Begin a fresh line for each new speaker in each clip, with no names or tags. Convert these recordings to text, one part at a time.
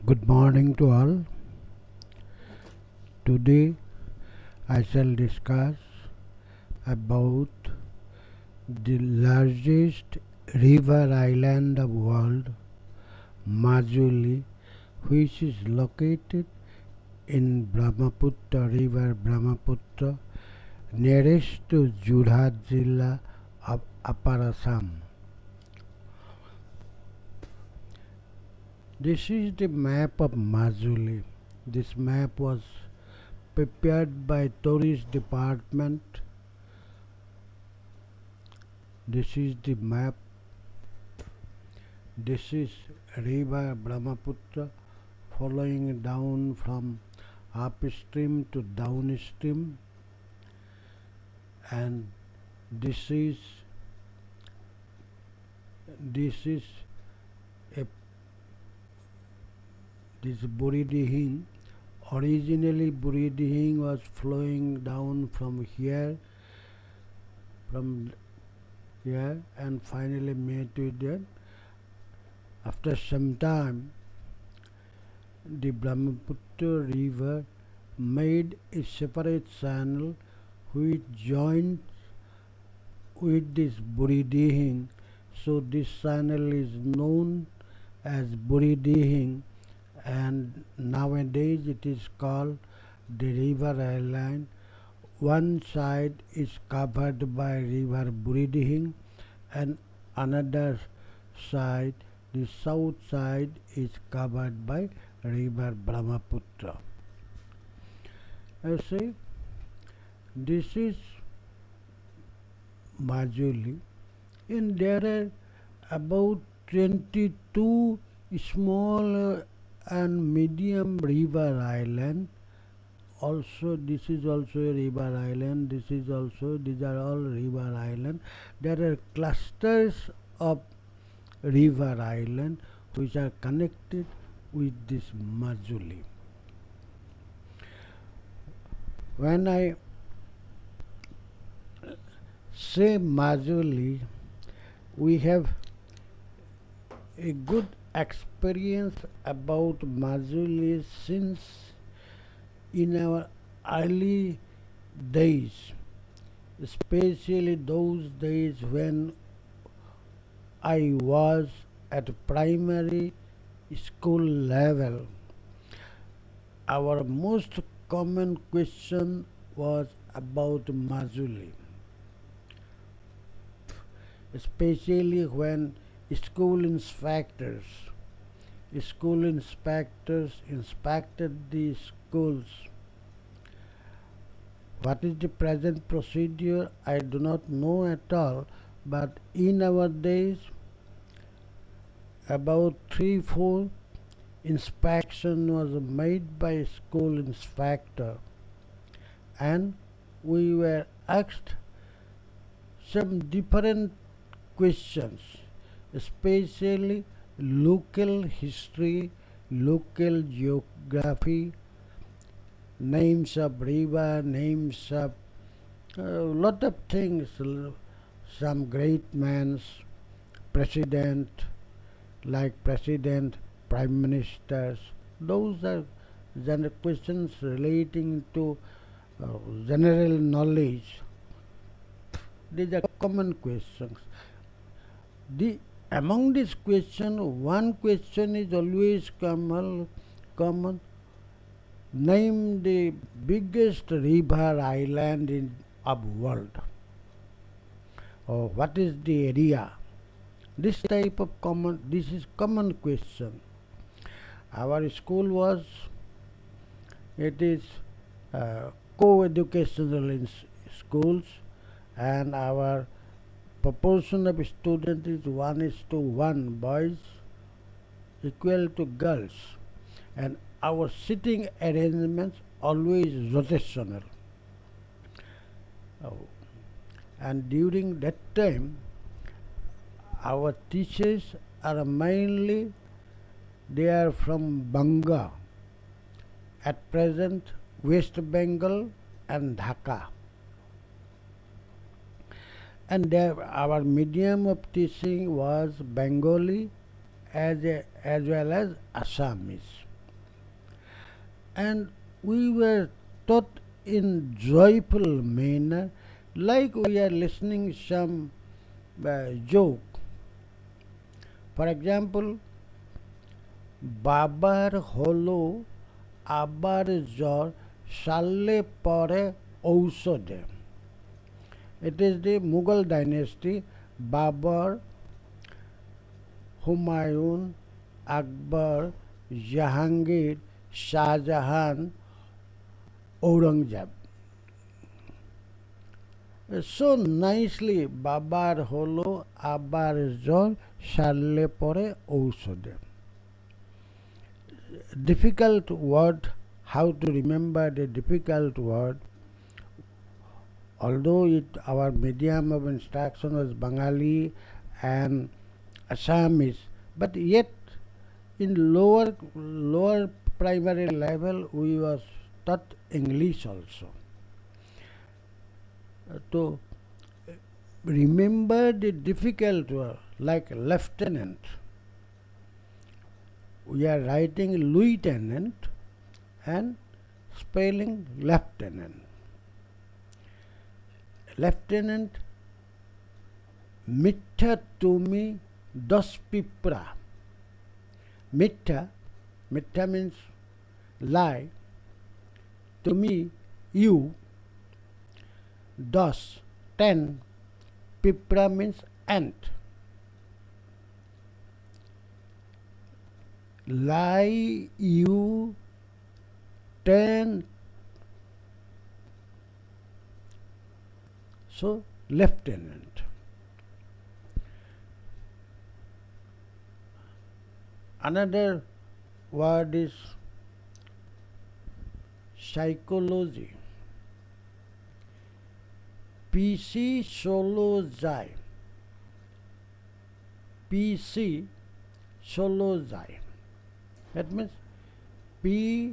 Good morning to all. Today I shall discuss about the largest river island of world, Majuli, which is located in Brahmaputra river Brahmaputra, nearest to Jorhat Jilla of Upper Assam. This is the map of Majuli. This map was prepared by tourist department. This is the map. This is river Brahmaputra following down from upstream to downstream, and this is a this Buridihing. Originally Buridihing was flowing down from here and finally met with it. After some time the Brahmaputra river made a separate channel which joins with this Buridihing, so this channel is known as Buridihing, and nowadays it is called the river island. One side is covered by river Buridihing and another side, the south side, is covered by river Brahmaputra. You see, this is Majuli, and there are about 22 small and medium river island. Also, this is also a river island. These are all river island. There are clusters of river island which are connected with this Majuli. When I say Majuli, we have a good experience about Majuli since in our early days, especially those days when I was at primary school level. Our most common question was about Majuli, especially when school inspectors inspected the schools. What is the present procedure? I do not know at all, but in our days about 3-4 inspection was made by school inspector, and we were asked some different questions, especially local history, local geography, names of river, names of lot of things, some great men, president, like president, prime ministers. Those are questions relating to general knowledge. These are common questions. Among these questions, one question is always common. Name the biggest river island of world, or what is the area. This is common question. Our school it is co-educational schools, and our proportion of students is 1:1, boys equal to girls, and our sitting arrangements always rotational. And during that time, our teachers are mainly from Banga, at present West Bengal and Dhaka. And our medium of teaching was Bengali as well as Assamese. and we were taught in joyful manner, like we are listening some joke. For example, বাবার হলো আবার জ্বর সারলে পরে ঔষধে. It is the Mughal dynasty. Babur, Humayun, Akbar, Jahangir, Shah Jahan, Aurangzeb. So nicely, বাবার হলো আবার জ্বর সারলে পরে ঔষধে. Difficult word, how to remember the difficult word. Although our medium of instruction was Bengali and Assamese, but yet in lower primary level we was taught English also. To remember the difficult word like lieutenant, we are writing lieutenant and spelling lieutenant. Lieutenant, মিথ্যা তুমি 10 পিঁপড়া. মিথ্যা means lie. তুমি you. 10 পিঁপড়া means ant. Lie you 10. So lieutenant. Another word is psychology. PC solo jai. PC solo jai. That means PHY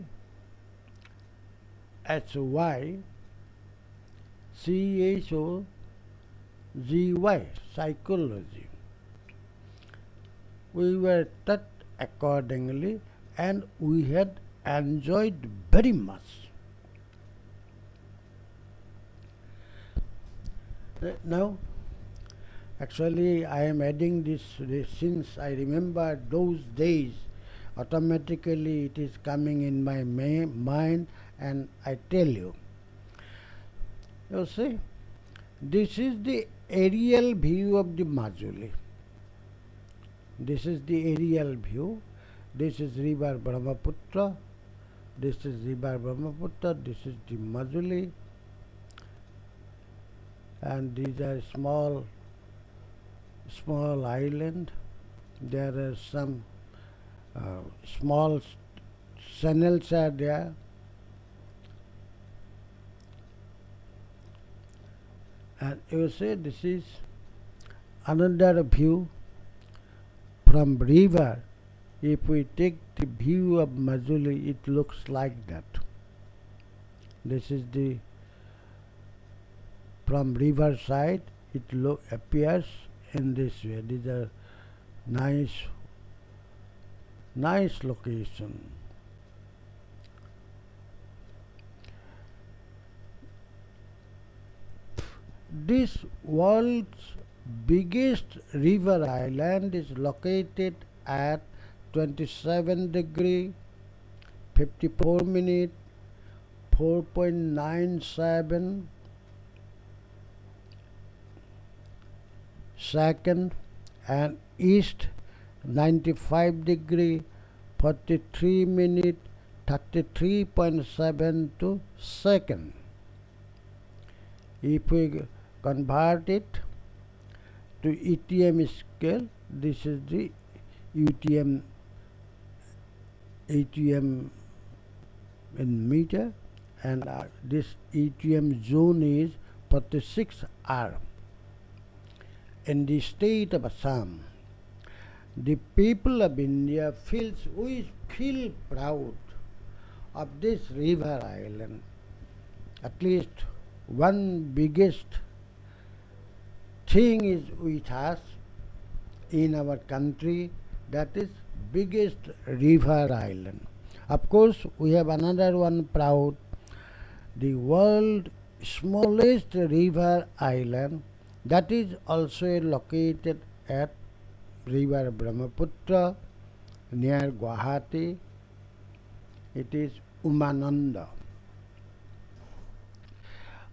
CHOGY, psychology. We were taught accordingly and we had enjoyed very much. Now, actually I am adding this since I remember those days, automatically it is coming in my mind and I tell you. You see, this is the aerial view of the Majuli. This is the aerial view. This is river Brahmaputra. This is river Brahmaputra. This is the Majuli. And these are small island. There are some small channels are there. And you see, this is another view from river. If we take the view of Majuli, it looks like that. This is the from river side. It appears in this way. These are nice location. This world's biggest river island is located at 27 degree 54 minute 4.97 second and east 95 degree 43 minute 33.72 second. If we convert it to ETM scale, this is the ATM in meter, and this ATM zone is 46 R. In the state of Assam, the people of India we feel proud of this river island. At least one biggest thing is with us in our country, that is biggest river island. Of course, we have another one proud, the world's smallest river island, that is also located at river Brahmaputra near Guwahati. It is Umananda.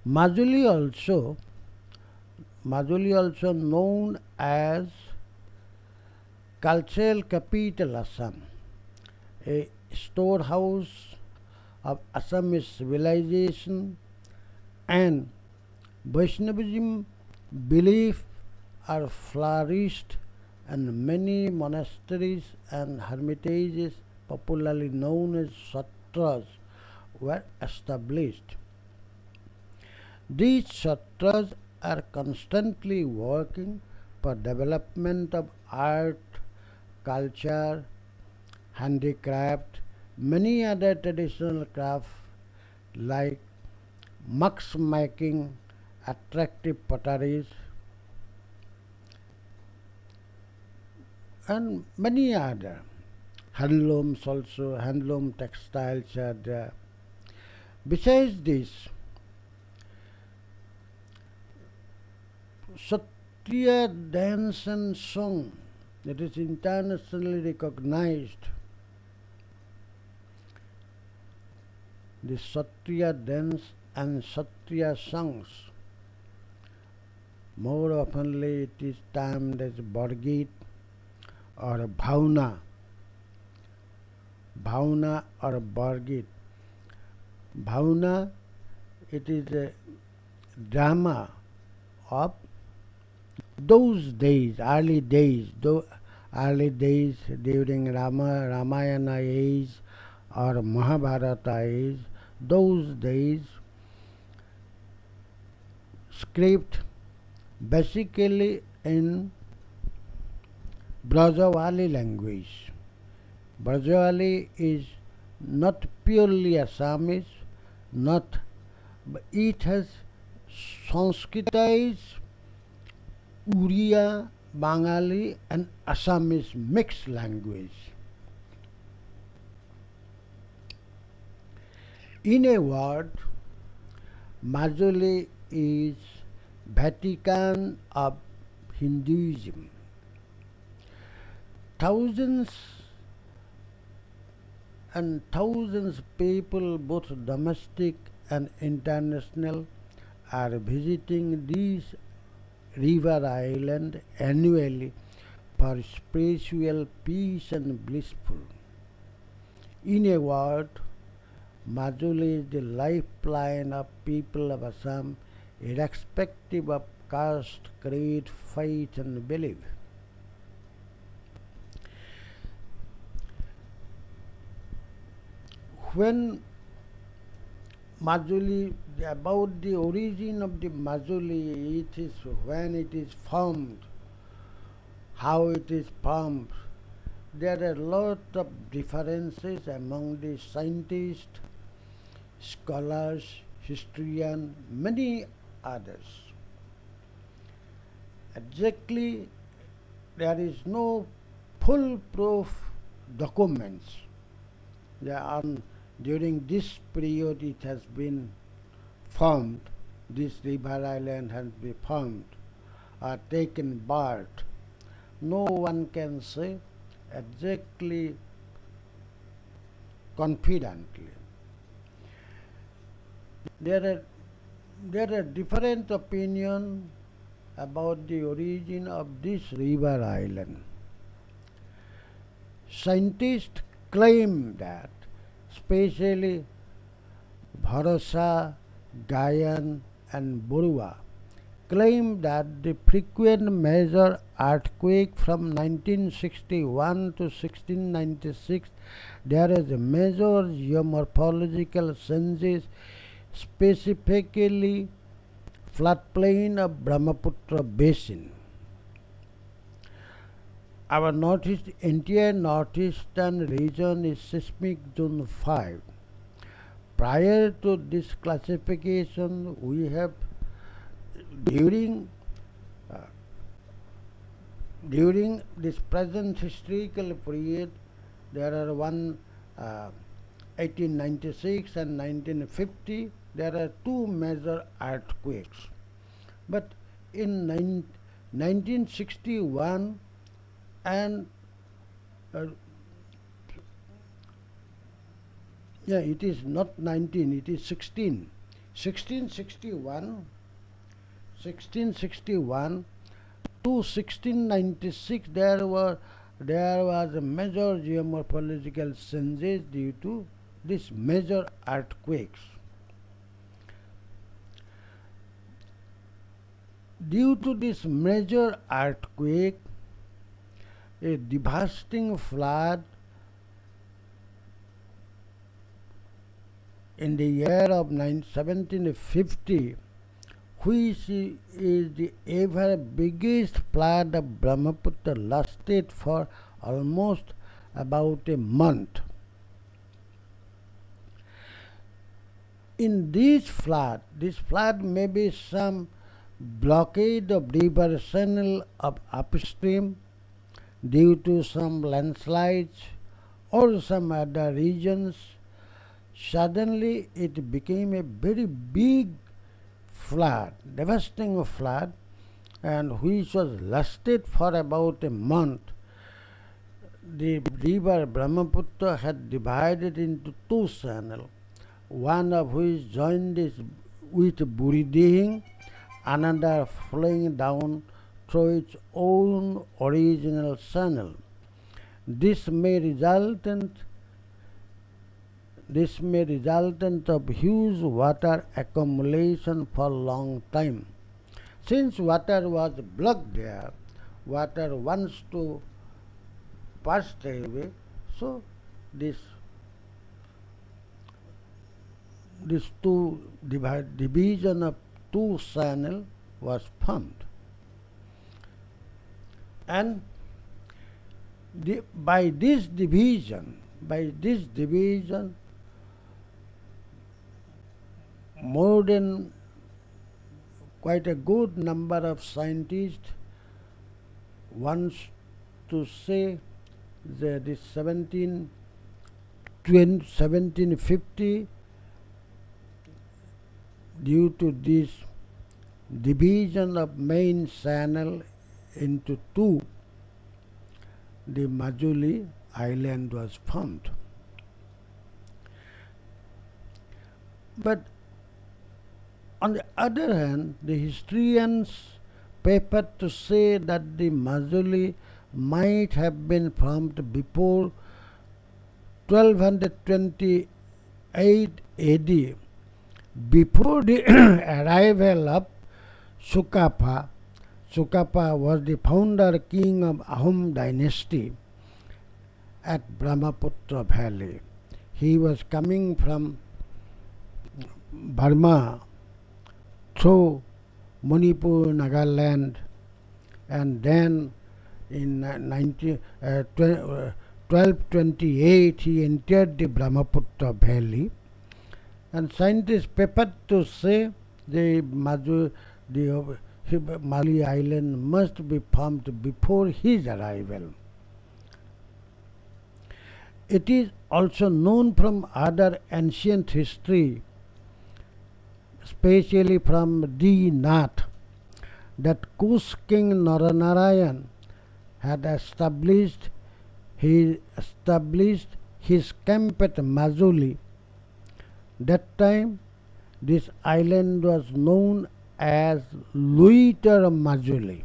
Majuli also known as cultural capital Assam, a storehouse of Assamese civilization and Vaishnavism belief are flourished, and many monasteries and hermitages, popularly known as satras, were established. These satras are constantly working for development of art, culture, handicraft, many other traditional crafts like mugs making, attractive potteries, and many other. Handlooms also, handloom textiles are there. Besides this, Satriya dance and song that is internationally recognized. The Satriya dance and Satriya songs, more oftenly it is termed as Bargit or Bhavna or Bargit. Bhavna, it is a drama of those days, early days during Ramayana age or Mahabharata age, those days script basically in Brajavali language. Brajavali is not purely Assamese, but it has Sanskritized Uriya, Bengali and Assamese mixed language. In a word, Majuli is Vatican of Hinduism. Thousands and thousands of people, both domestic and international, are visiting this river island annually for spiritual peace and blissful. In a word, Majuli is the lifeline of people of Assam, irrespective of caste, creed, faith and belief. When Majuli, about the origin of the Majuli, it is when it is formed, how it is formed. There are a lot of differences among the scientists, scholars, historians, many others. Exactly, there is no foolproof documents. During this period it has been formed, this river island has been formed or taken birth. No one can say exactly confidently. There are different opinions about the origin of this river island. Scientists claim that, especially Bharasa, Gayan and Burua, claim that the frequent major earthquake from 1961 to 1696, there is a major geomorphological changes, specifically floodplain of Brahmaputra basin. Our entire northeastern region is seismic zone 5. Prior to this classification, we have during this present historical period, there are one 1896 and 1950, there are two major earthquakes. But in 1961 and it is not 19, it is 16. 1661 to 1696 there was a major geomorphological changes due to these major earthquakes. Due to this major earthquake, a devastating flood in the year of 1750, which is the ever biggest flood of Brahmaputra, lasted for almost about a month. In this flood may be some blockade of river channel of upstream due to some landslides or some other regions. Suddenly it became a very big flood, devastating flood, and which was lasted for about a month. The river Brahmaputra had divided into two channels, one of which joined this with Buridihing, another flowing down through its own original channel. This may resultant of huge water accumulation for a long time. Since water was blocked there, water wants to pass away, so this division of two channel was formed. And by this division, more than quite a good number of scientists wants to say that this 1750, due to this division of main channel into two, the Majuli island was formed. But on the other hand, the historians prefer to say that the Majuli might have been formed before 1228 AD, before the arrival of Sukapa. Sukapa was the founder king of Ahom dynasty at Brahmaputra Valley. He was coming from Burma through Manipur, Nagaland, and then in 1228 he entered the Brahmaputra Valley. And scientists prefer to say the Majuli island must be formed before his arrival. It is also known from other ancient history, especially from D. Nath, that Kush king Naranarayan had established his camp at Majuli. That time, this island was known as Luitar Majuli.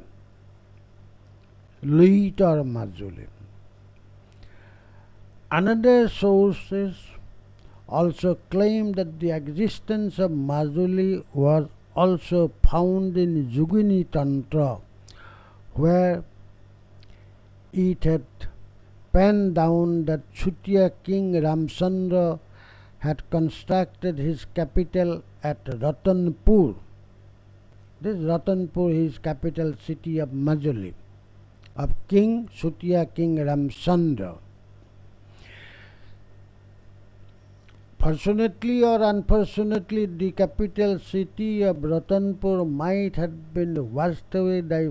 Another sources also claim that the existence of Majuli was also found in Yogini Tantra, where it had penned down that Chutiya king Ramchandra had constructed his capital at Ratanpur. This Ratanpur is capital city of Majuli, of Chutiya king Ramchandra. Fortunately or unfortunately, the capital city of Ratanpur might have been washed away by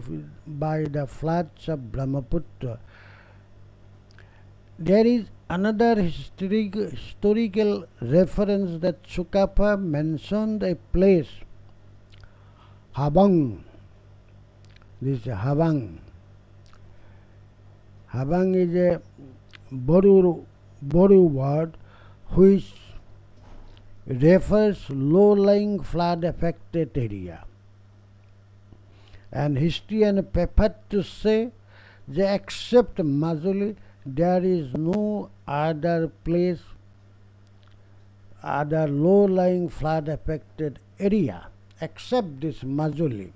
the floods of Brahmaputra. There is Another historical reference that Sukapa mentioned a place, Habang. This Habang. Habang is a Boru word which refers low-lying flood-affected area. And historians prefer to say that except Majuli, there is no other place, other low-lying flood-affected area except this Majuli.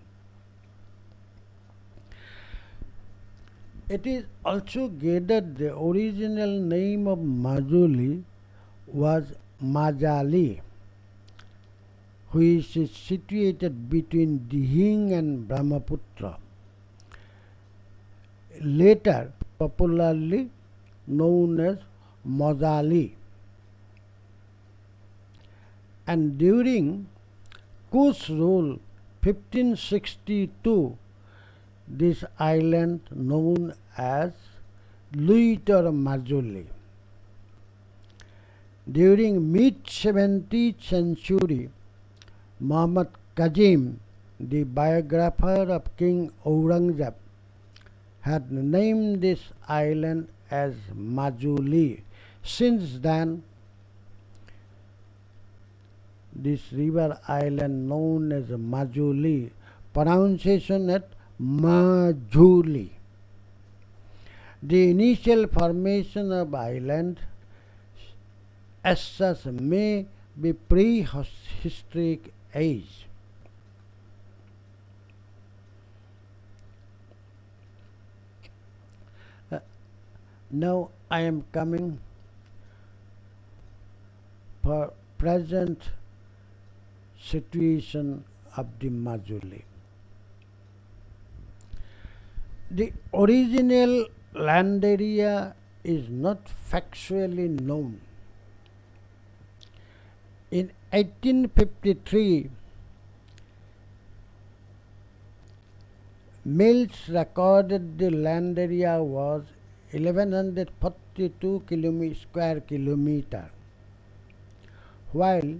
It is also gathered the original name of Majuli was Majali, which is situated between Dihing and Brahmaputra, later popularly known as Majali. And during Kush rule 1562, this island known as Luit or Majuli. During mid-17th century, Muhammad Kazim, the biographer of King Aurangzeb, had named this island as Majuli. Since then, this river island known as Majuli, pronunciation at Majuli. The initial formation of island as such may be prehistoric age. Now I am coming for present situation of the Majuli. The original land area is not factually known. In 1853, Mills recorded the land area was 1142 square kilometer, while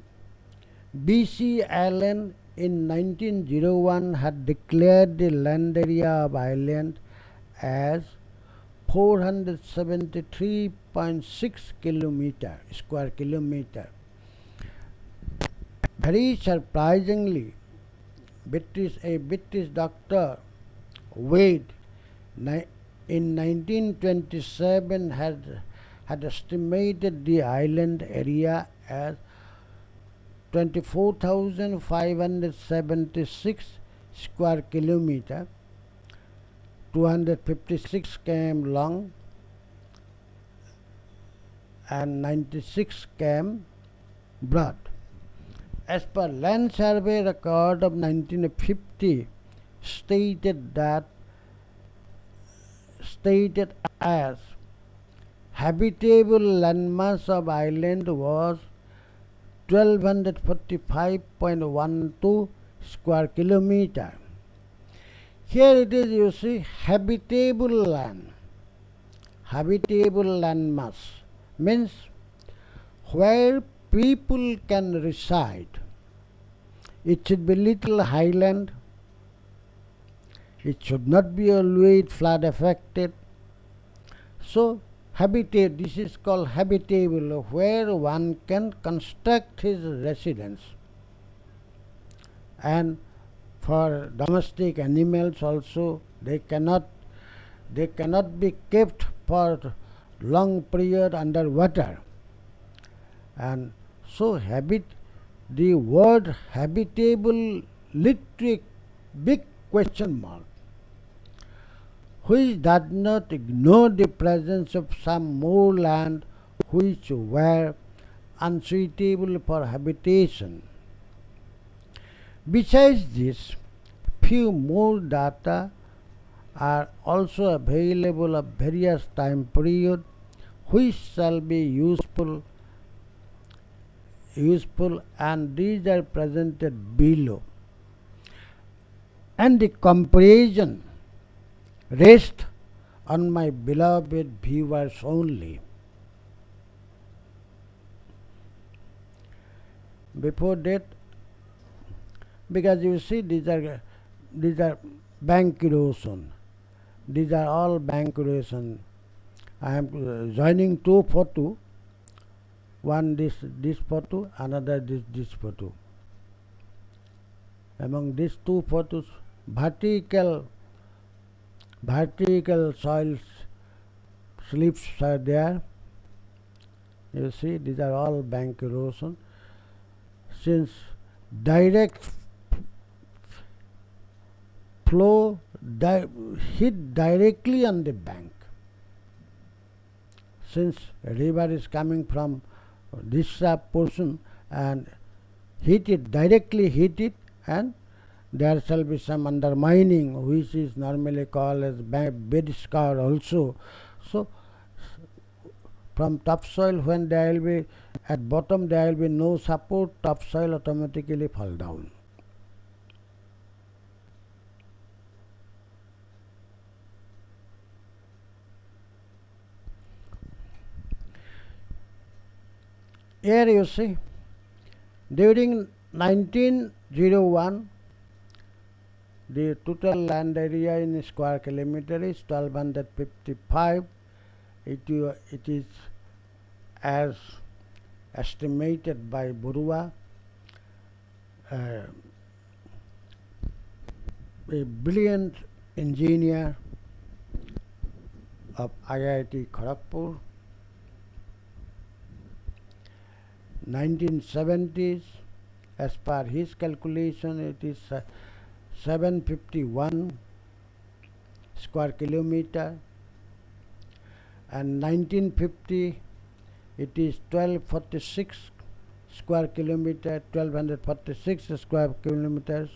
B.C. Allen in 1901 had declared the land area of Ireland as 473.6 square kilometer. Very surprisingly, a British doctor, Wade, in 1927 had estimated the island area as 24,576 square kilometer, 256 km long and 96 km broad. As per land survey record of 1950, stated as habitable landmass of island was 1245.12 square kilometer. Here it is, you see, habitable land. Habitable landmass means where people can reside. It should be little highland. It should not be always flood affected. So this is called habitable, where one can construct his residence. And for domestic animals also, they cannot be kept for long period under water. And so the word habitable lead to a big question mark, which does not ignore the presence of some more land which were unsuitable for habitation. Besides this, few more data are also available of various time period which shall be useful, and these are presented below. And the comparison rests on my beloved viewers only. before that, because you see these are bank erosion. These are all bank erosion. I am joining two photo. One this photo, another this photo. Among these two photos, vertical soil slips are there. You see, these are all bank erosion. Since direct flow hit directly on the bank, since river is coming from this portion and directly hit it, and there shall be some undermining, which is normally called as bed scar also. So from topsoil, when there will be at bottom, there will be no support, topsoil automatically fall down. Here you see, during 1901, the total land area in square kilometer is 1255. It is as estimated by Burua, a brilliant engineer of IIT Kharagpur. 1970s, as per his calculation, it is 751 square kilometer, and 1950 it is 1246 square kilometer, 1246 square kilometers.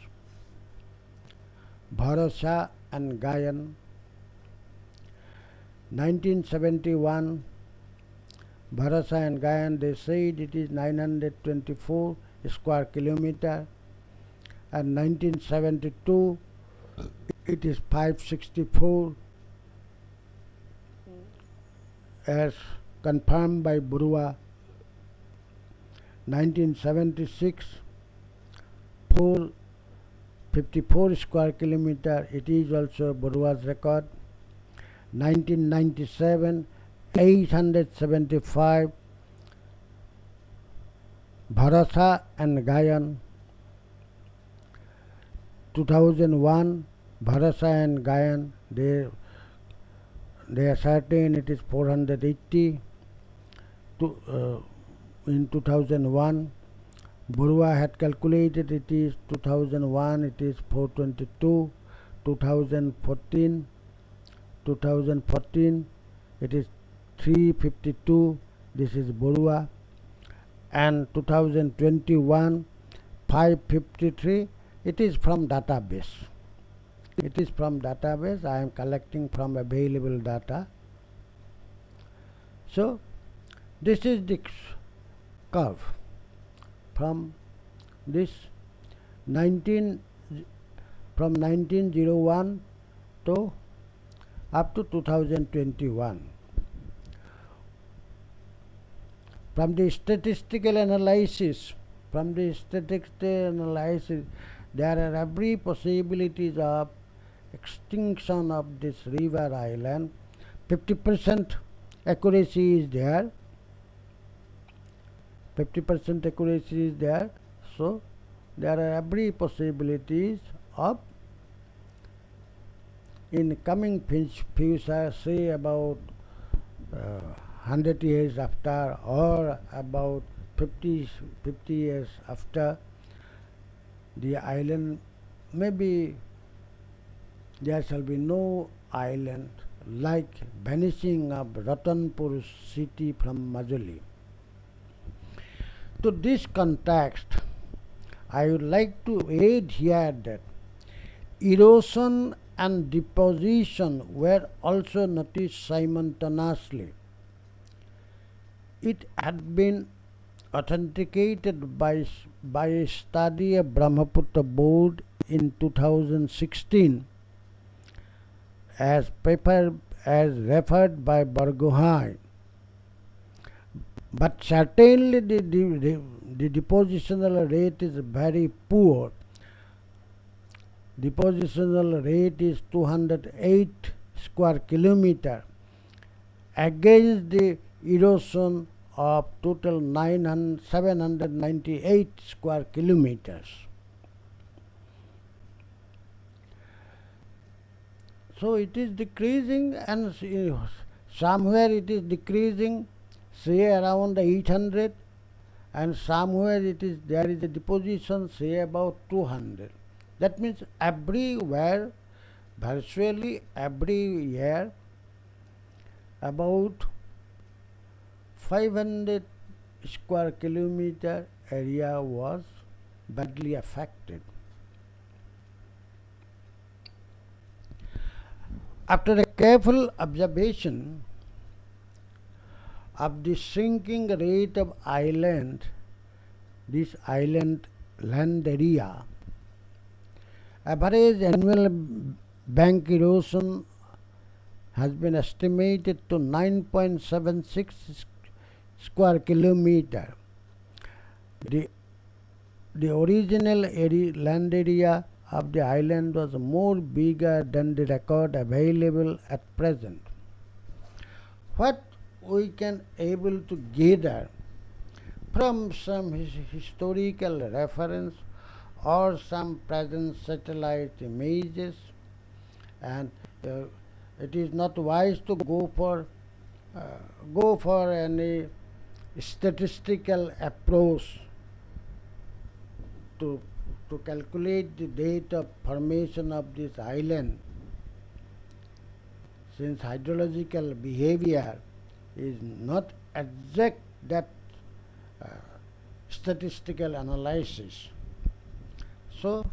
Bharasa and Gayan. 1971, Bharasa and Gayan, they said it is 924 square kilometer, and 1972 it is 564 as confirmed by Burua. 1976 454 square kilometer, it is also Burua's record. 1997 875 Bharasa and Gayan. 2001 Bharasa and Gayan, they ascertain it is 480. In 2001, Burua had calculated it is 2001, it is 422. 2014 it is 352. This is Burua. And 2021 553. It is from database. It is from database. I am collecting from available data. So this is the curve from this 1901 to up to 2021. From the statistical analysis, there are every possibilities of extinction of this river island. 50% accuracy is there. 50% accuracy is there. So there are every possibilities of in coming future, say about 100 years after, or about 50 years after, the island, maybe there shall be no island, like vanishing of Ratanpur city from Majuli. To this context, I would like to add here that erosion and deposition were also noticed simultaneously. It had been authenticated by a study of Brahmaputra board in 2016 as referred by Gogoi. But certainly the depositional rate is very poor. Depositional rate is 208 square kilometer against the erosion of total 798 square kilometers. So it is decreasing, and somewhere it is decreasing, say around 800, and somewhere there is a deposition, say about 200. That means everywhere, virtually every year, about 500 square kilometer area was badly affected. After a careful observation of the shrinking rate of this island land area, average annual bank erosion has been estimated to 9.76 square kilometer. The original land area of the island was more bigger than the record available at present. What we can able to gather from some historical reference or some present satellite images, and it is not wise to go for any statistical approach to calculate the date of formation of this island, since hydrological behavior is not exact that statistical analysis. So,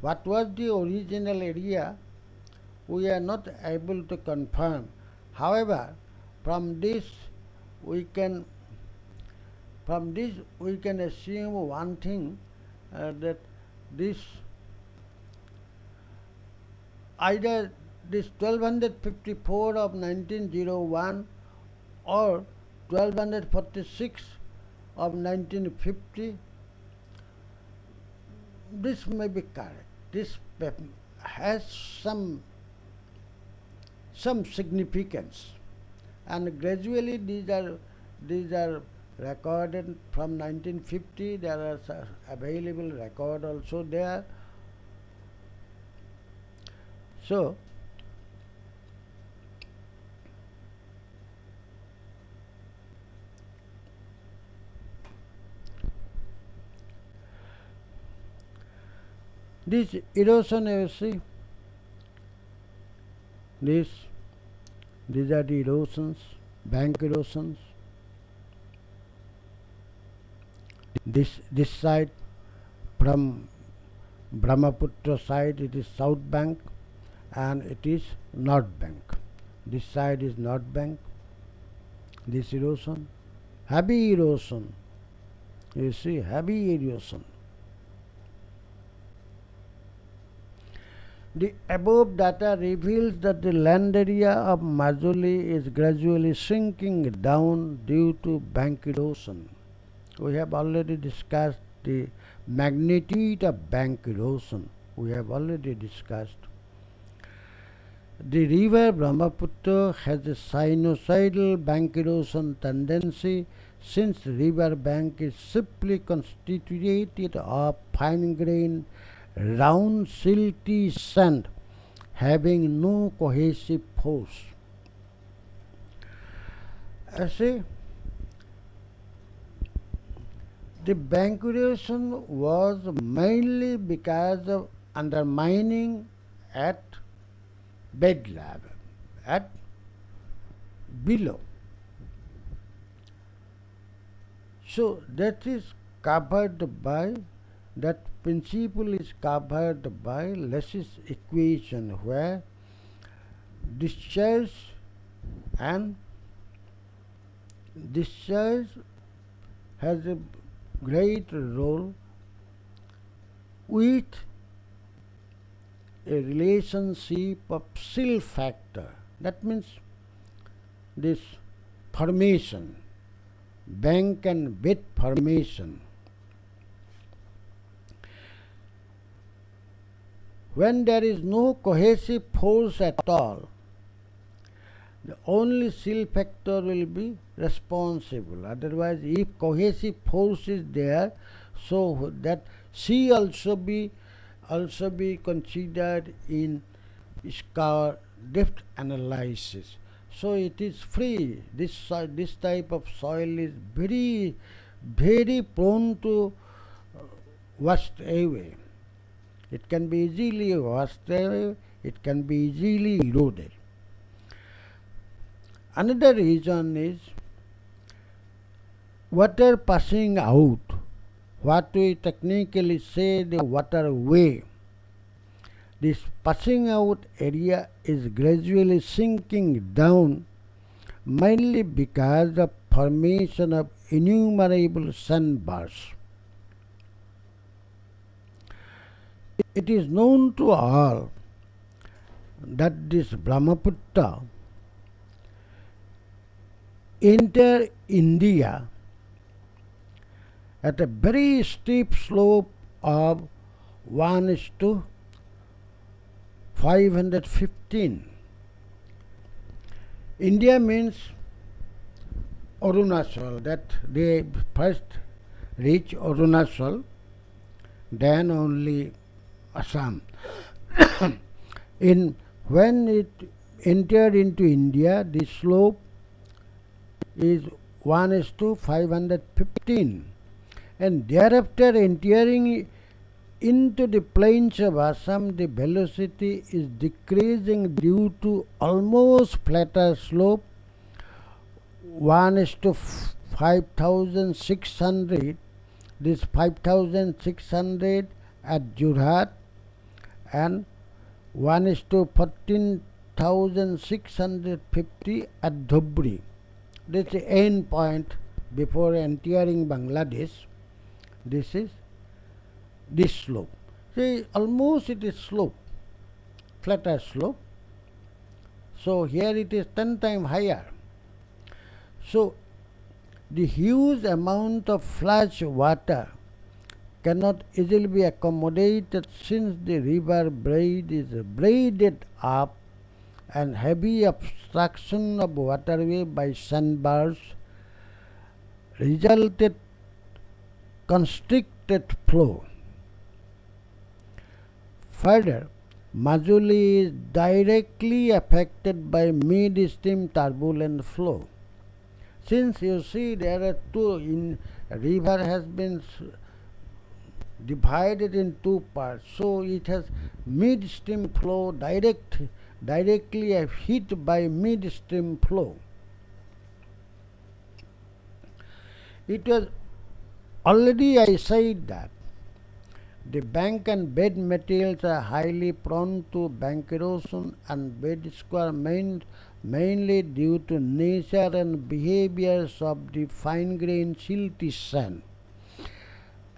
what was the original area, we are not able to confirm. However, from this we can assume one thing, that either this 1254 of 1901 or 1246 of 1950, this may be correct. This has some significance, and gradually these are recorded from 1950. There are available record also there. So this erosion, you see, these are the erosions, bank erosions. This side, from Brahmaputra side, it is south bank and it is north bank. This side is north bank. This erosion, heavy erosion, you see, heavy erosion. The above data reveals that the land area of Majuli is gradually shrinking down due to bank erosion. We have already discussed the magnitude of bank erosion. We have already discussed. The river Brahmaputra has a sinusoidal bank erosion tendency, since river bank is simply constituted of fine-grained, round, silty sand having no cohesive force. See, the bank erosion was mainly because of undermining at bed level, at below. So that is covered by, that principle is covered by Less's equation, where discharge has a great role with a relationship of sill factor. That means this formation, bank and bed formation, When there is no cohesive force at all, the only sill factor will be responsible. Otherwise, if cohesive force is there, so that C also be considered in scour depth analysis. So it is free. This type of soil is very prone to washed away. It can be easily washed away. It can be easily eroded. Another reason is water passing out, what we technically say the waterway. This passing out area is gradually sinking down, mainly because of formation of innumerable sandbars. It is known to all that this Brahmaputra entered India at a very steep slope of 1:515. India means Arunachal, that they first reach Arunachal, then only Assam. When it entered into India, the slope is 1:515, and thereafter entering into the plains of Assam, the velocity is decreasing due to almost flatter slope 1:5600. This 5600 at Jorhat and 1:14,650 at Dhubri. This is the end point before entering Bangladesh. This is this slope. See, almost it is slope, flatter slope. So here it is 10 times higher. So the huge amount of flash water cannot easily be accommodated, since the river bed is braided up and heavy obstruction of waterway by sandbars resulted constricted flow. Further, Majuli is directly affected by mid-stream turbulent flow. Since you see there are two, river has been divided in two parts, so it has mid-stream flow directly hit by mid-stream flow. It was already I said that the bank and bed materials are highly prone to bank erosion and bed square mainly due to nature and behaviors of the fine-grained silty sand.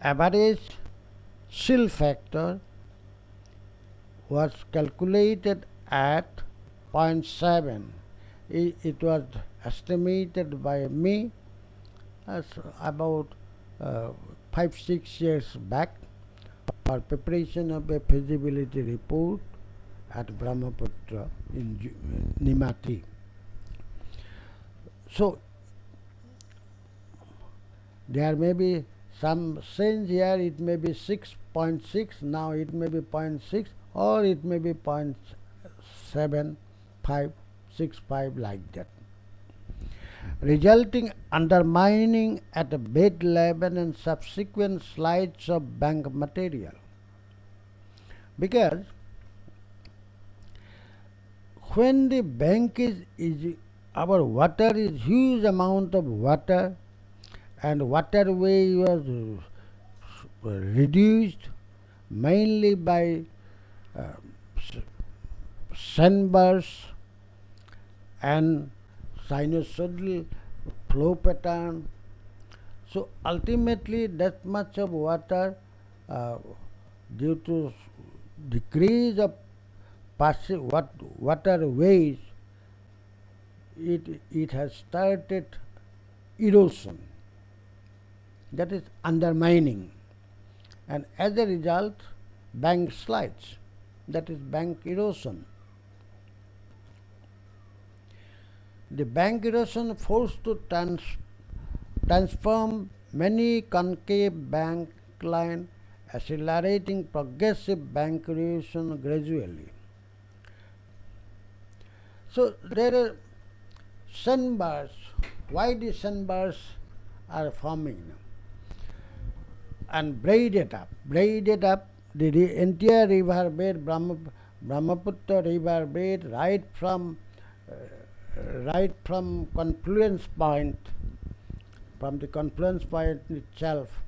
Average sill factor was calculated at 0.7. It was estimated by me as about 5-6 years back for preparation of a feasibility report at Brahmaputra in Nimati. So there may be some sense here, it may be 6.6, now it may be 0.6, or it may be 0.7565, like that, resulting undermining at a bed level and subsequent slides of bank material. Because when the bank is our water is huge amount of water, and waterway was reduced mainly by sandbars and sinusoidal flow pattern. So ultimately that much of water due to decrease of passive waterways, it has started erosion, that is undermining, and as a result bank slides. that is bank erosion. The bank erosion forced to transform many concave bank line, accelerating progressive bank erosion gradually. So there are sandbars. Why the sandbars are forming and braided up? The entire river bed, Brahmaputra river bed, right from confluence point, from the confluence point itself,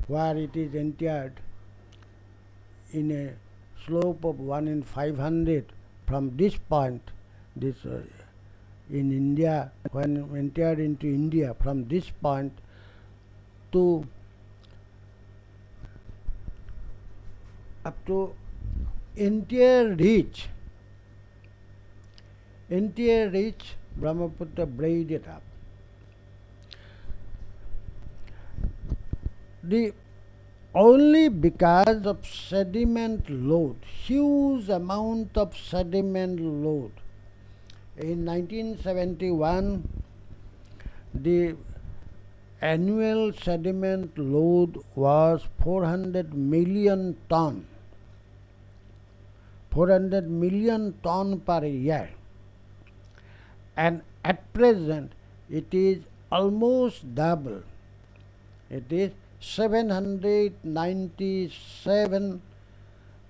where it is entered in a slope of 1 in 500 from this point, in India, when entered into India, from this point to up to entire reach, Brahmaputra braided up. The only because of sediment load, huge amount of sediment load. In 1971, the annual sediment load was 400 million ton. 400 million ton per year. And at present, it is almost double. It is 797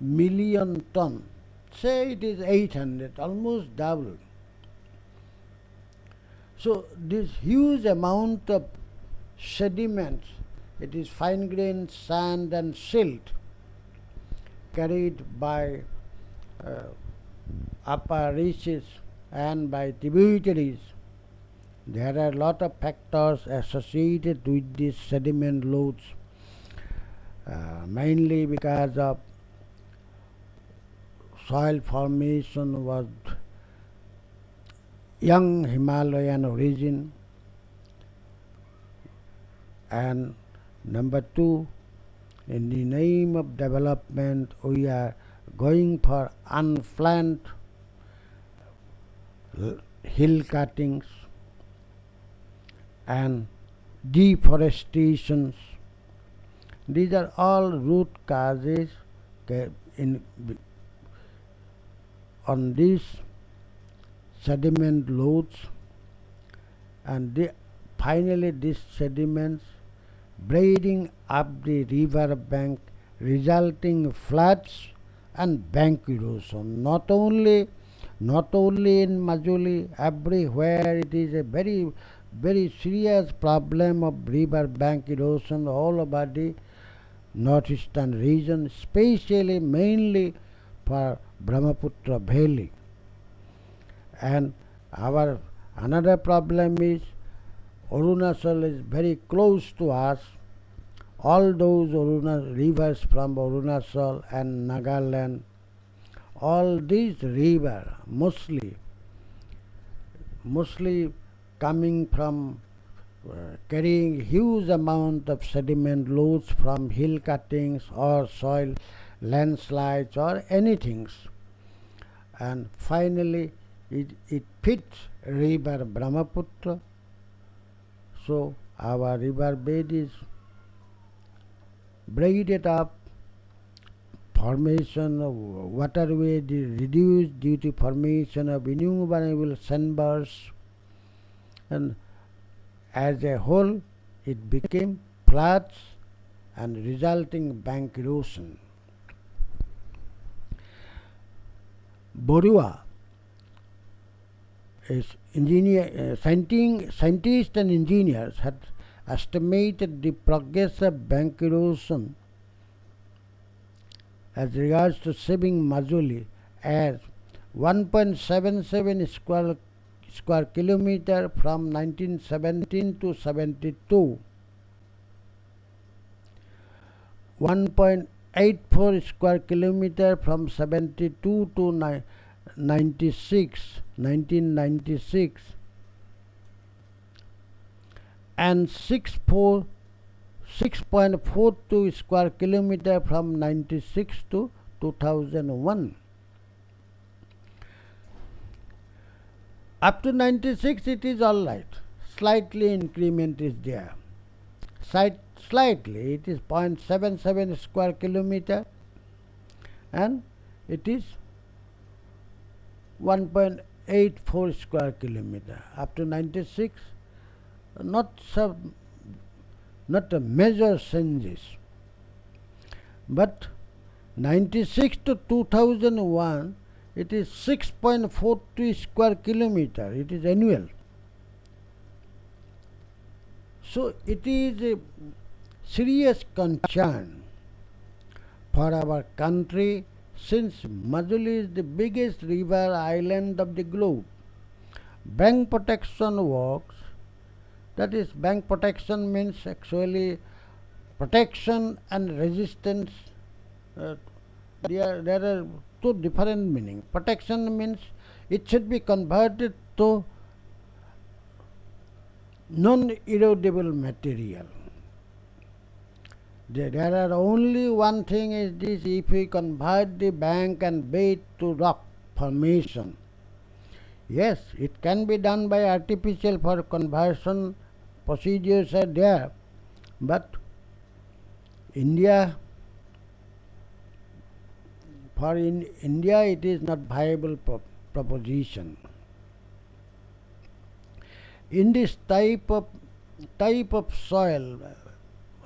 million ton. Say it is 800, almost double. So this huge amount of sediments, it is fine grained sand and silt carried by upper reaches and by tributaries. There are a lot of factors associated with these sediment loads, mainly because of soil formation was young Himalayan origin, and number two, in the name of development, we are going for unplanned hill cuttings and deforestations. These are all root causes on these sediment loads, and finally these sediments braiding up the river bank, resulting floods and bank erosion. Not only in Majuli, everywhere it is a very, very serious problem of river bank erosion all over the northeastern region, especially mainly for Brahmaputra Valley. And our another problem is Arunachal is very close to us. All those rivers from Arunachal and Nagaland, all these rivers mostly coming from carrying huge amount of sediment loads from hill cuttings or soil landslides or anything. And finally it fits river Brahmaputra. So our river bed is braided up, formation of waterway reduced due to formation of innumerable sandbars, and as a whole it became floods and resulting bank erosion. Borua is scientists and engineers had estimated the progress of bank erosion as regards to saving Majuli as 1.77 square kilometer from 1917 to 72, 1.84 square kilometer from 72 to 1996, and 6.42 square kilometer from 96 to 2001. Up to 96 it is all right. Slightly increment is there. Slightly, it is 0.77 square kilometer and it is 1.84 square kilometer. Up to 96, not a major changes. But 96 to 2001, it is 6.42 square kilometer. It is annual. So it is a serious concern for our country, since Majuli is the biggest river island of the globe. Bank protection works. That is, bank protection means actually protection and resistance. There are two different meanings. Protection means it should be converted to non-erodible material. There are only one thing is this: if we convert the bank and bed to rock formation, yes, it can be done by artificial for conversion procedures are there, but India it is not viable proposition. In this type of soil,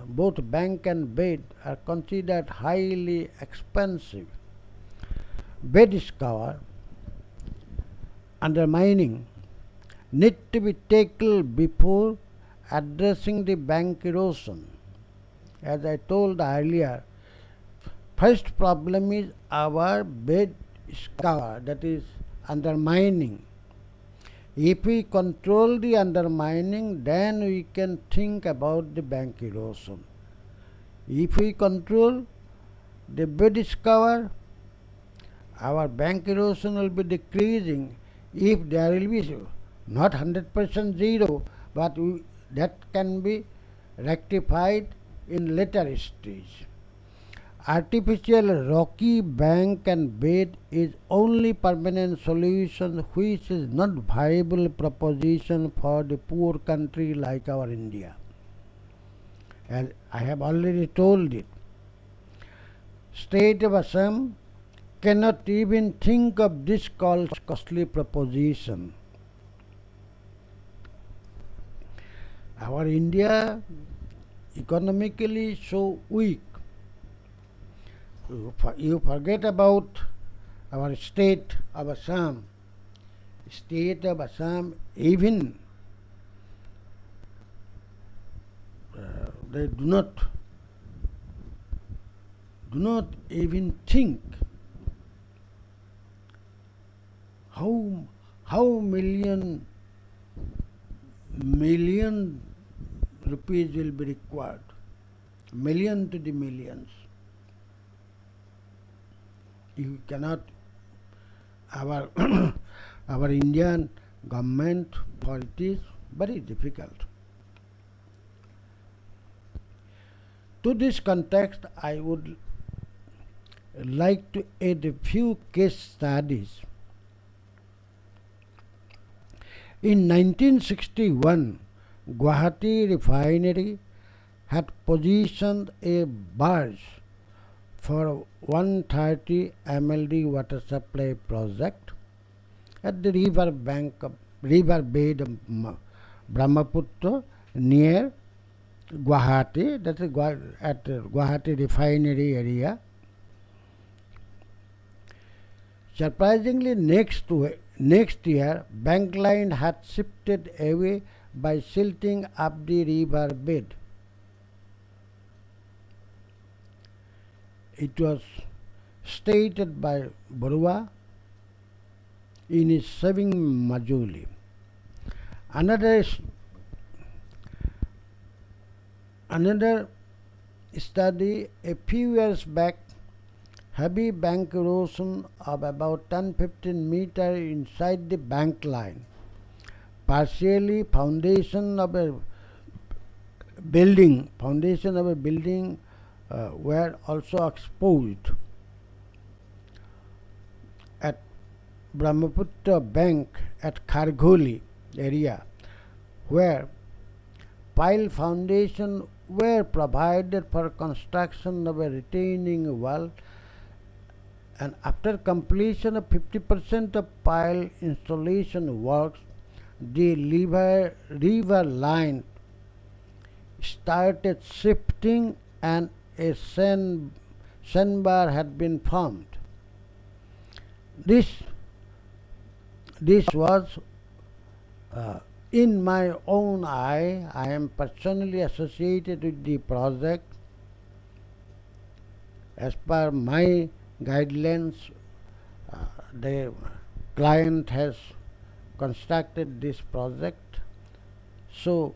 both bank and bed are considered highly expensive. Bed cover undermining need to be tackled before addressing the bank erosion. As I told earlier, first problem is our bed cover, that is undermining. If we control the undermining, then we can think about the bank erosion. If we control the bed cover, our bank erosion will be decreasing. If there will be not 100% zero, but that can be rectified in later stage. Artificial rocky bank and bed is only permanent solution, which is not viable proposition for the poor country like our India. As I have already told it, state of Assam cannot even think of this costly proposition. Our India economically so weak. You forget about our state of Assam. State of Assam, even they do not even think how million rupees will be required, million to the millions. You cannot, our Indian government, for it is very difficult. To this context, I would like to add a few case studies. In 1961, Guwahati refinery had positioned a barge for 130 MLD water supply project at the river bed of Brahmaputra near Guwahati, that is at Guwahati refinery area. Surprisingly, next year, bank line had shifted away by silting up the river bed. It was stated by Barua in his Saving Majuli. Another study a few years back, heavy bank erosion of about 10-15 meters inside the bank line. Partially foundation of a building were also exposed. at Brahmaputra bank at Khargholi area, where pile foundation were provided for construction of a retaining wall, and after completion of 50% of pile installation works, the river line started shifting and a sandbar had been formed. This was in my own eye. I am personally associated with the project. As per my guidelines, the client has constructed this project. So,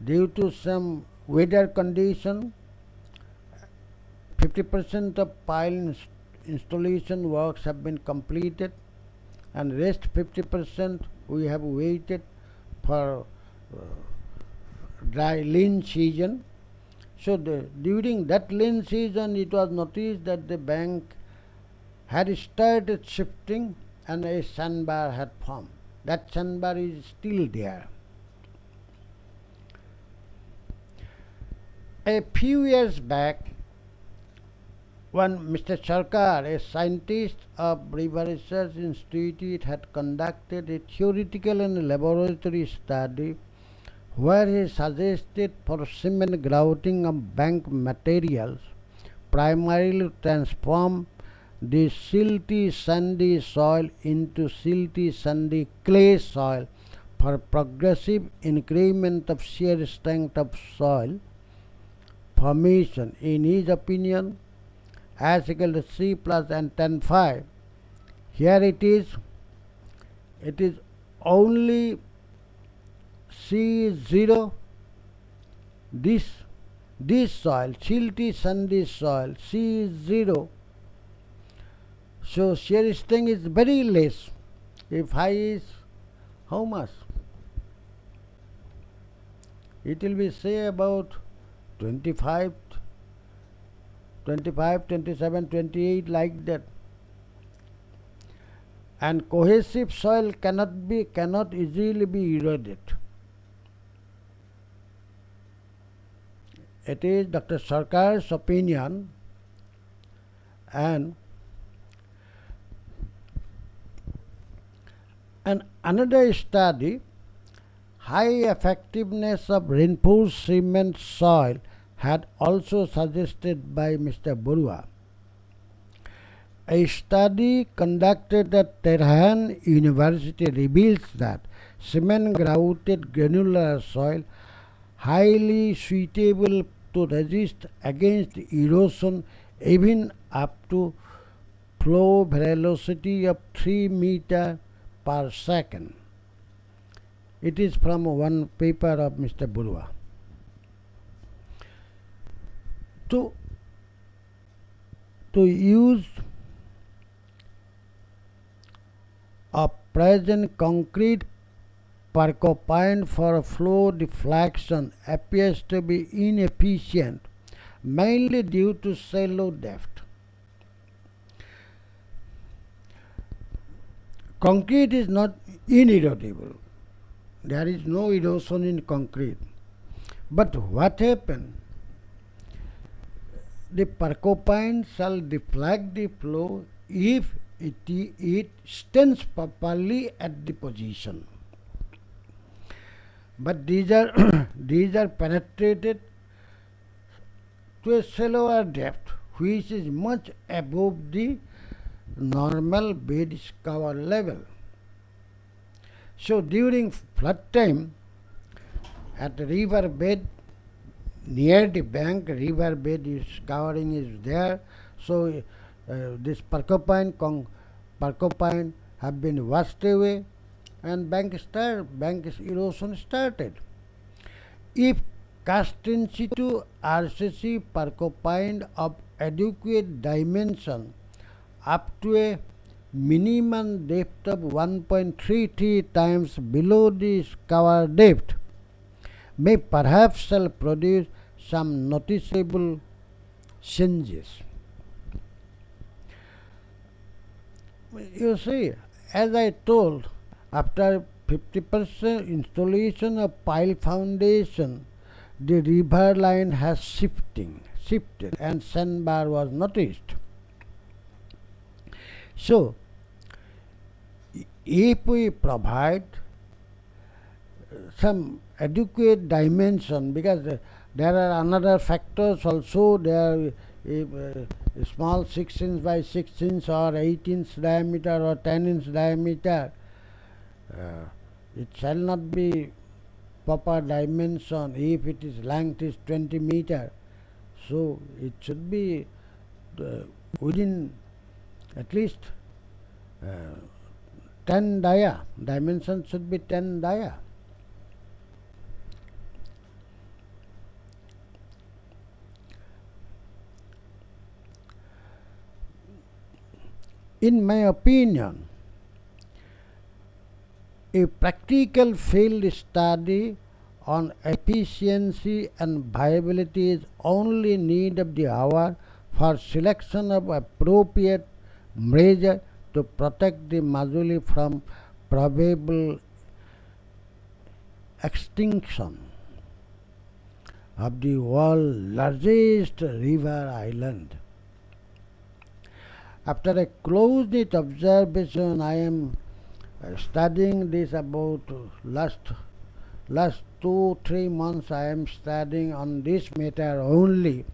due to some weather condition, 50% of pile installation works have been completed, and rest 50% we have waited for dry lean season. So during that lean season, it was noticed that the bank had started shifting and a sandbar had formed. That sandbar is still there. A few years back, when Mr. Sarkar, a scientist of River Research Institute, had conducted a theoretical and laboratory study where he suggested for cement grouting of bank materials, primarily to transform the silty sandy soil into silty sandy clay soil for progressive increment of shear strength of soil formation. In his opinion, as equal to C plus and tan phi. Here it is only C is 0. This soil, silty sandy soil, C is 0. So shear strength is very less. If phi is how much? It will be say about 25, 27, 28, like that. And cohesive soil cannot easily be eroded. It is Dr. Sarkar's opinion, and another study, high effectiveness of reinforced cement soil, had also suggested by Mr. Barua. A study conducted at Tehran University reveals that cement grouted granular soil, highly suitable to resist against erosion even up to flow velocity of 3 meters per second. It is from one paper of Mr. Barua. To use a present concrete percopine for flow deflection appears to be inefficient, mainly due to shallow depth. Concrete is not inerodible. There is no erosion in concrete. But what happens? The percopine shall deflect the flow if it stands properly at the position. But these are penetrated to a shallower depth, which is much above the normal bed cover level. So during flood time, at the river bed, near the bank, river bed is covering is there. So this percopine have been washed away, and bank erosion started. If cast in situ RCC percopine of adequate dimension up to a minimum depth of 1.33 times below the cover depth may perhaps shall produce some noticeable changes. You see, as I told, after 50% installation of pile foundation, the river line has shifted and sandbar was noticed. So, if we provide some adequate dimension, because there are another factors also, there small 6 inch by 6 inch or 8 inch diameter or 10 inch diameter, it shall not be proper dimension if it is length is 20 meter. So it should be within at least 10 dia. Dimension should be 10 dia. In my opinion, a practical field study on efficiency and viability is only need of the hour for selection of appropriate measure to protect the Majuli from probable extinction of the world's largest river island. After a close-knit observation, I am studying this about last 2-3 months. I am studying on this matter only.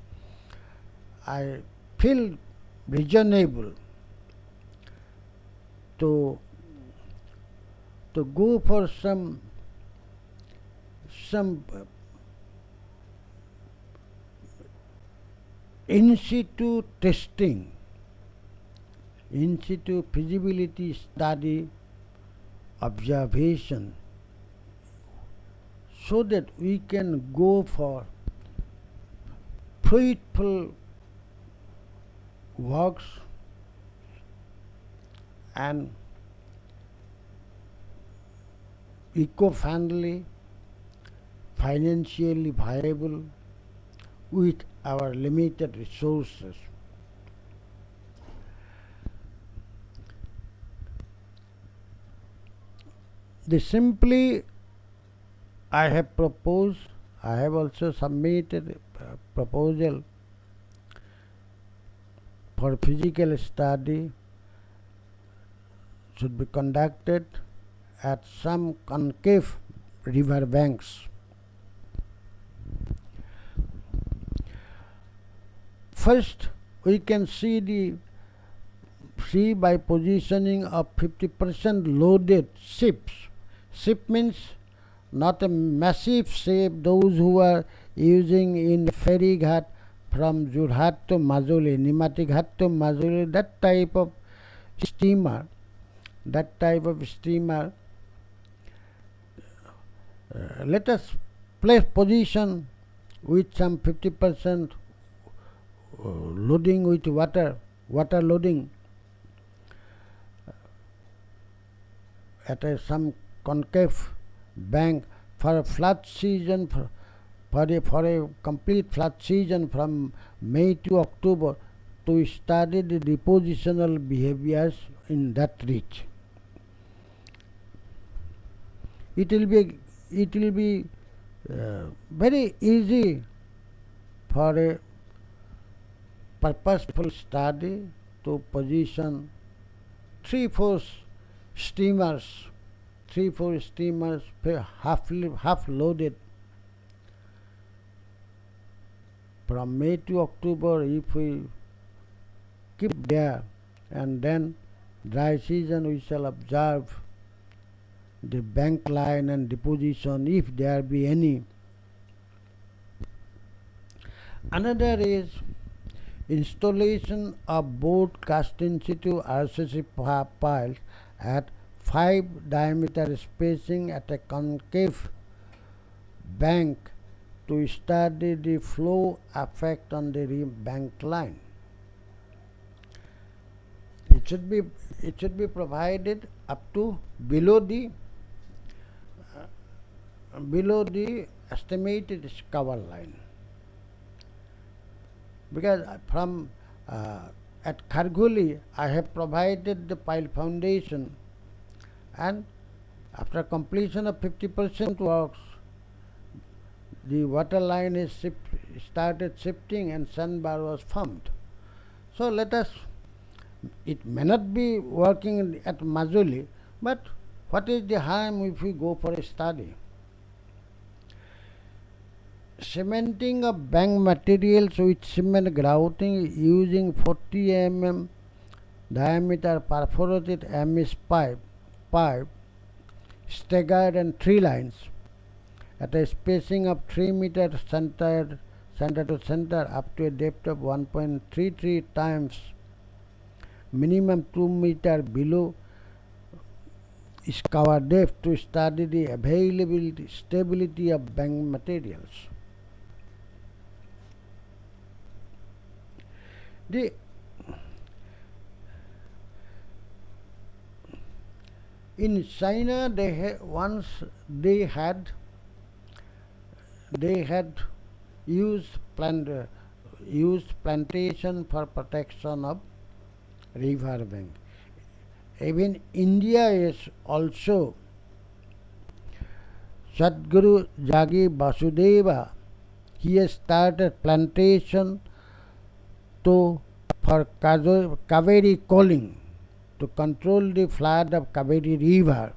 I feel reasonable to go for some in situ testing, in situ feasibility study, observation, so that we can go for fruitful works and eco-friendly, financially viable with our limited resources. Simply I have proposed, I have also submitted a proposal for physical study should be conducted at some concave river banks. First, we can see by positioning of 50% loaded ships. Ship means not a massive ship, those who are using in ferry ghat from Jorhat to Majuli, Nimati Ghat to Majuli, that type of steamer. Let us place position with some 50% loading with water loading at some concave bank for a flood season, for a complete flood season from May to October, to study the depositional behaviors in that reach. It will be very easy for a purposeful study to position 3-4 steamers, half loaded from May to October. If we keep there, and then dry season we shall observe the bank line and deposition if there be any. Another is installation of board cast in situ RCC piles at 5 diameter spacing at a concave bank to study the flow effect on the bank line. It should be provided up to below the estimated cover line, because from At Kharghuli, I have provided the pile foundation, and after completion of 50% works, the water line is started shifting and sandbar was formed. So let us, it may not be working at Majuli, but what is the harm if we go for a study? Cementing of bank materials with cement grouting using 40 mm diameter perforated MS pipe, staggered and 3 lines at a spacing of 3 meters center to center up to a depth of 1.33 times minimum 2 meter below scour depth to study the availability stability of bank materials. In China, they had used plantation for protection of river bank. Even India is also Sadguru Jagi Vasudeva. He has started plantation for Kaveri coaling to control the flood of Kaveri river.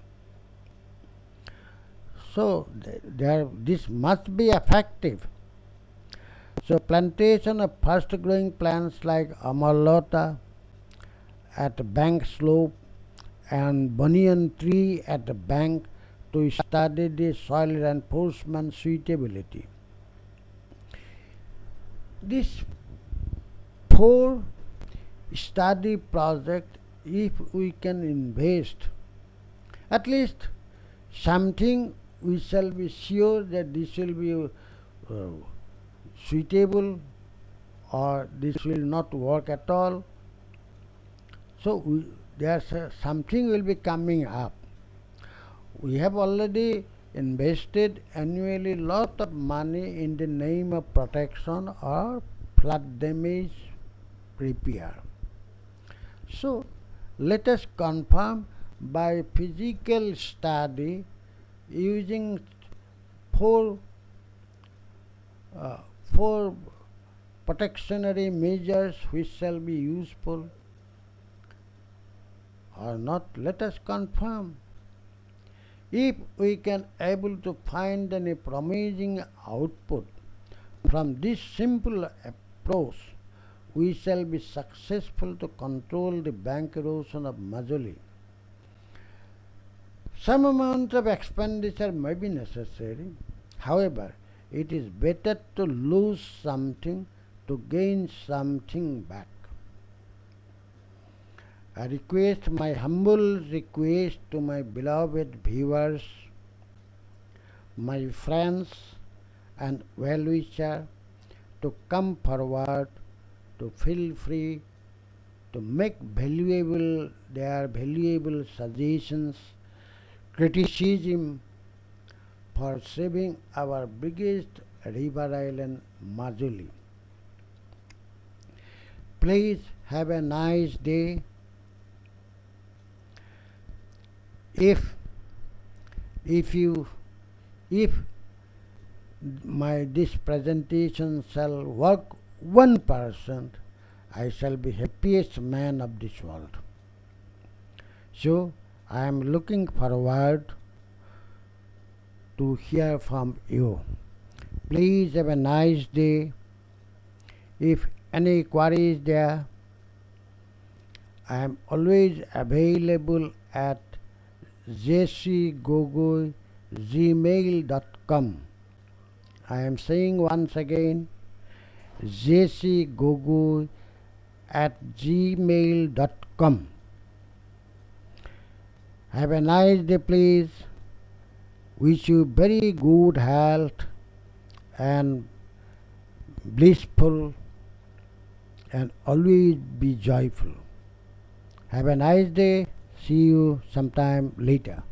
So this must be effective. So plantation of fast growing plants like Amarlata at bank slope and banyan tree at the bank to study the soil reinforcement suitability. This 4 study project, if we can invest at least something, we shall be sure that this will be suitable or this will not work at all. So there's something will be coming up. We have already invested annually lot of money in the name of protection or flood damage repair. So let us confirm by physical study using four protectionary measures which shall be useful or not. Let us confirm. If we can able to find any promising output from this simple approach, we shall be successful to control the bank erosion of Majuli. Some amount of expenditure may be necessary. However, it is better to lose something to gain something back. I request, my humble request to my beloved viewers, my friends and well-wishers to come forward, to feel free to make their valuable suggestions, criticism for saving our biggest river island, Majuli. Please have a nice day. If this presentation shall work 1%, I shall be happiest man of this world. So I am looking forward to hear from you. Please have a nice day. If any query is there, I am always available at jcgogoi gmail.com. I am saying once again, jcgogoi @gmail.com. Have a nice day, please. Wish you very good health and blissful and always be joyful. Have a nice day. See you sometime later.